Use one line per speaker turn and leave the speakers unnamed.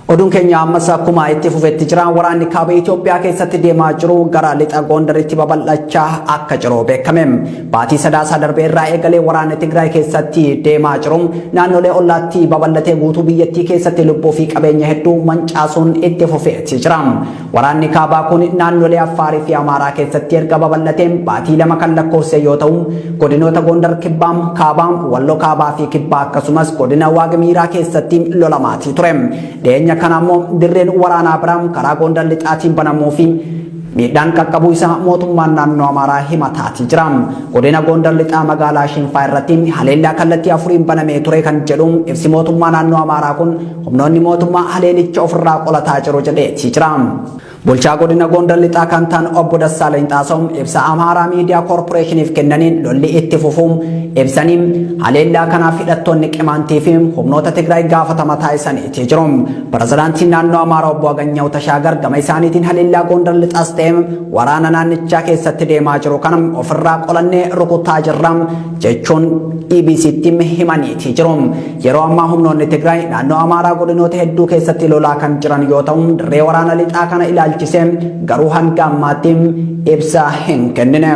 Odun keenya ammas akkuma itti fufetti jira waraanni kaaba Itoophiyaa keessatti deemaa jiru gara lixa Gondaritti babal'achaa akka jiru beekame. Baatii sadaasa darbee irraa eegalee waraanni Tigraay keessatti deemaa jiru naannolee ollaatti babal'atee guutuu biyyattii keessatti lubbuu fi qabeenya hedduu mancaasuun itti fufeetti jira. Waraanni kaabaa kun naannolee Affaarii fi Amaaraa keessatti erga babal'atee baatii lama kan lakkoofse yoo ta'u godinoota Gondar Kibbaam, Kaabaam, Walloo Kaabaa fi Kibbaa akkasumas godina Waagmiiraa keessatti lolamaati ture. Deenya kanammoo dirreen waraanaa biraan karaa Gondar lixaatiin banamuu fi miidhaan qaqqabuu isaa mootummaan naannoo Amaaraa himataati jira. Godina Gondar lixaa magaalaa Shinfaa irratti haleellaa kallattii afuriin banamee ture kan jedhu ibsi mootummaa naannoo Amaaraa kun humnoonni mootummaa haleellicha ofirraa qolataa jiru jedheeti jira. Bulchaa godina Gondar lixaa kan ta'an obbo Dassaalany Xaasaw ibsa Amaaraa Miidiyaa Koorporeeshiniif kennaniin lolli itti fufuun ibsaniin haleellaa kanaaf hidhattoonni Qimaantii fi humnoota Tigraay gaafatama taasisaniiti jiru. Pirezidaantiin naannoo Amaaraa obbo Aganyaw Tashaagar gama isaaniitiin haleellaa Gondar lixaas ta'e waraana naannichaa keessatti deemaa jiru kana ofirraa qolannee rukutaa jirra jechuun EBC'tti himaniiti jiru. Yeroo ammaa humnoonni Tigraay naannoo Amaaraa godinoota hedduu keessatti lolaa kan jiran yoo ta'u dirree waraana lixaa kana ilaalchisee garuu hanga ammaatti ibsa hin kennine.